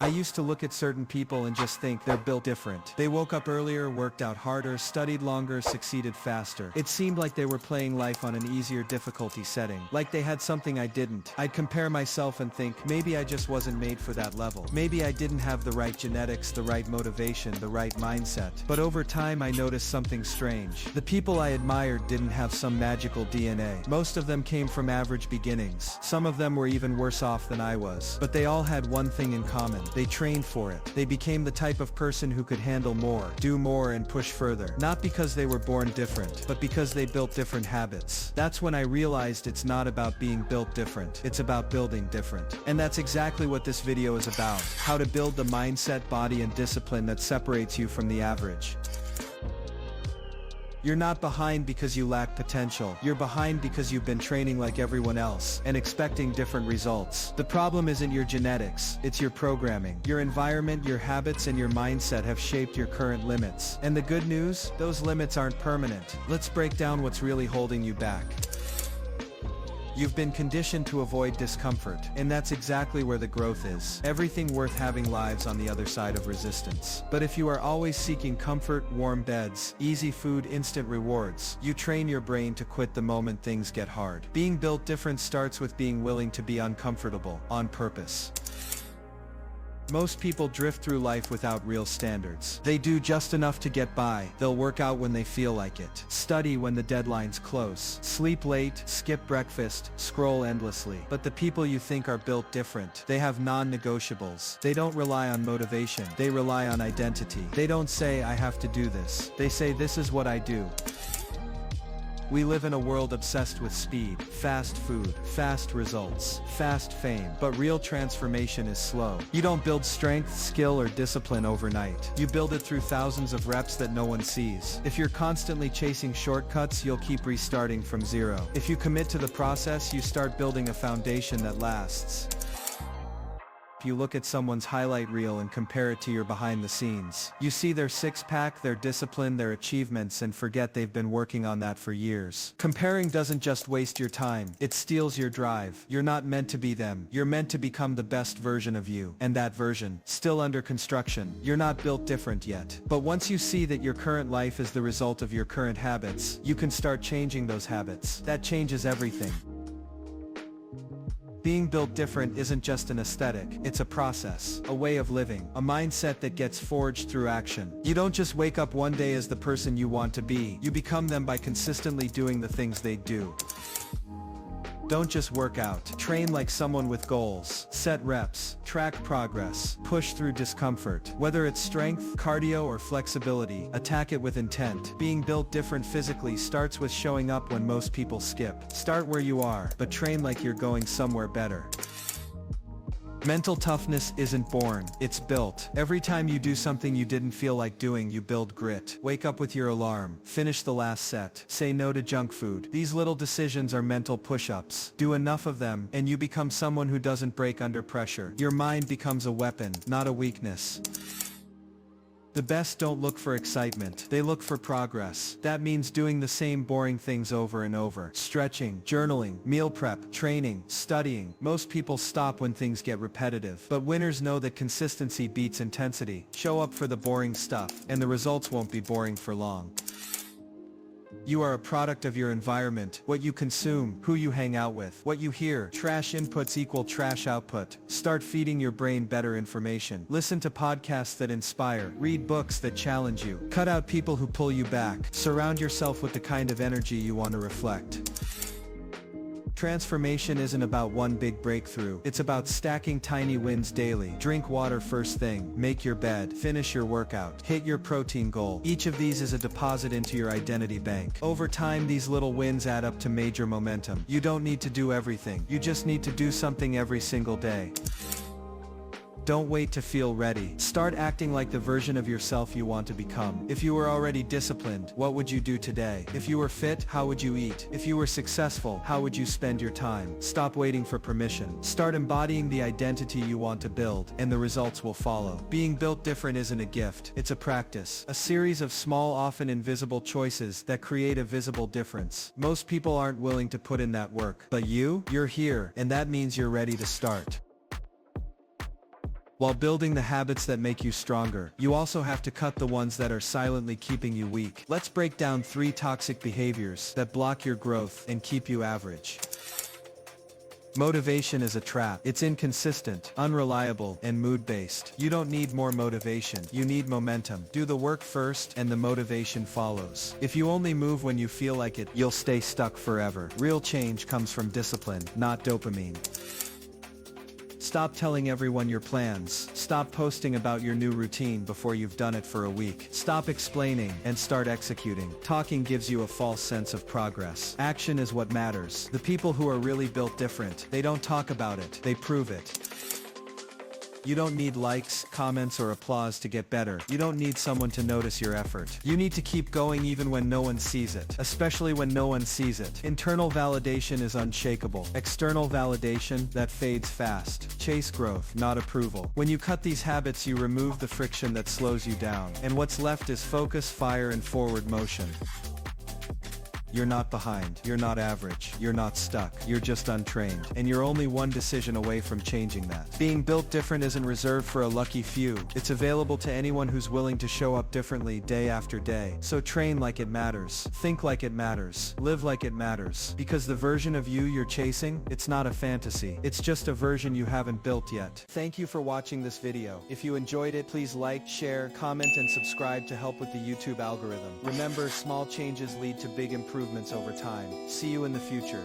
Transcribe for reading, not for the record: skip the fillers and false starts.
I used to look at certain people and just think they're built different. They woke up earlier, worked out harder, studied longer, succeeded faster. It seemed like they were playing life on an easier difficulty setting. Like they had something I didn't. I'd compare myself and think, maybe I just wasn't made for that level. Maybe I didn't have the right genetics, the right motivation, the right mindset. But over time I noticed something strange. The people I admired didn't have some magical DNA. Most of them came from average beginnings. Some of them were even worse off than I was. But they all had one thing in common. They trained for it. They became the type of person who could handle more, do more, and push further. Not because they were born different, but because they built different habits. That's when I realized it's not about being built different. It's about building different. And that's exactly what this video is about. How to build the mindset, body, and discipline that separates you from the average. You're not behind because you lack potential. You're behind because you've been training like everyone else and expecting different results. The problem isn't your genetics, it's your programming. Your environment, your habits, and your mindset have shaped your current limits. And the good news? Those limits aren't permanent. Let's break down what's really holding you back. You've been conditioned to avoid discomfort, and that's exactly where the growth is. Everything worth having lives on the other side of resistance. But if you are always seeking comfort, warm beds, easy food, instant rewards, you train your brain to quit the moment things get hard. Being built different starts with being willing to be uncomfortable, on purpose. Most people drift through life without real standards. They do just enough to get by. They'll work out when they feel like it, study when the deadline's close, sleep late, skip breakfast, scroll endlessly. But the people you think are built different, they have non-negotiables. They don't rely on motivation, they rely on identity. They don't say, I have to do this. They say, this is what I do. We live in a world obsessed with speed, fast food, fast results, fast fame, but real transformation is slow. You don't build strength, skill, or discipline overnight. You build it through thousands of reps that no one sees. If you're constantly chasing shortcuts, you'll keep restarting from zero. If you commit to the process, you start building a foundation that lasts. If you look at someone's highlight reel and compare it to your behind the scenes, you see their six-pack, their discipline, their achievements, and forget they've been working on that for years. Comparing doesn't just waste your time, it steals your drive. You're not meant to be them, you're meant to become the best version of you. And that version, still under construction. You're not built different yet. But once you see that your current life is the result of your current habits, you can start changing those habits. That changes everything. Being built different isn't just an aesthetic, it's a process, a way of living, a mindset that gets forged through action. You don't just wake up one day as the person you want to be, you become them by consistently doing the things they do. Don't just work out. Train like someone with goals. Set reps, track progress, push through discomfort. Whether it's strength, cardio, or flexibility, attack it with intent. Being built different physically starts with showing up when most people skip. Start where you are, but train like you're going somewhere better. Mental toughness isn't born, it's built. Every time you do something you didn't feel like doing, you build grit. Wake up with your alarm, finish the last set, say no to junk food. These little decisions are mental push-ups. Do enough of them, and you become someone who doesn't break under pressure. Your mind becomes a weapon, not a weakness. The best don't look for excitement, they look for progress. That means doing the same boring things over and over. Stretching, journaling, meal prep, training, studying. Most people stop when things get repetitive. But winners know that consistency beats intensity. Show up for the boring stuff, and the results won't be boring for long. You are a product of your environment, what you consume, who you hang out with, what you hear. Trash inputs equal trash output. Start feeding your brain better information. Listen to podcasts that inspire. Read books that challenge you. Cut out people who pull you back. Surround yourself with the kind of energy you want to reflect. Transformation isn't about one big breakthrough, it's about stacking tiny wins daily. Drink water first thing, make your bed, finish your workout, hit your protein goal. Each of these is a deposit into your identity bank. Over time, these little wins add up to major momentum. You don't need to do everything, you just need to do something every single day. Don't wait to feel ready. Start acting like the version of yourself you want to become. If you were already disciplined, what would you do today? If you were fit, how would you eat? If you were successful, how would you spend your time? Stop waiting for permission. Start embodying the identity you want to build, and the results will follow. Being built different isn't a gift, it's a practice. A series of small, often invisible choices that create a visible difference. Most people aren't willing to put in that work. But you're here, and that means you're ready to start. While building the habits that make you stronger, you also have to cut the ones that are silently keeping you weak. Let's break down 3 toxic behaviors that block your growth and keep you average. Motivation is a trap. It's inconsistent, unreliable, and mood-based. You don't need more motivation. You need momentum. Do the work first, and the motivation follows. If you only move when you feel like it, you'll stay stuck forever. Real change comes from discipline, not dopamine. Stop telling everyone your plans. Stop posting about your new routine before you've done it for a week. Stop explaining and start executing. Talking gives you a false sense of progress. Action is what matters. The people who are really built different, they don't talk about it, they prove it. You don't need likes, comments, or applause to get better. You don't need someone to notice your effort. You need to keep going even when no one sees it, especially when no one sees it. Internal validation is unshakable. External validation, that fades fast. Chase growth, not approval. When you cut these habits, you remove the friction that slows you down, and what's left is focus, fire, and forward motion. You're not behind, you're not average, you're not stuck, you're just untrained, and you're only one decision away from changing that. Being built different isn't reserved for a lucky few, it's available to anyone who's willing to show up differently day after day. So train like it matters, think like it matters, live like it matters, because the version of you you're chasing, it's not a fantasy, it's just a version you haven't built yet. Thank you for watching this video. If you enjoyed it, please like, share, comment, and subscribe to help with the YouTube algorithm. Remember, small changes lead to big improvements over time. See you in the future.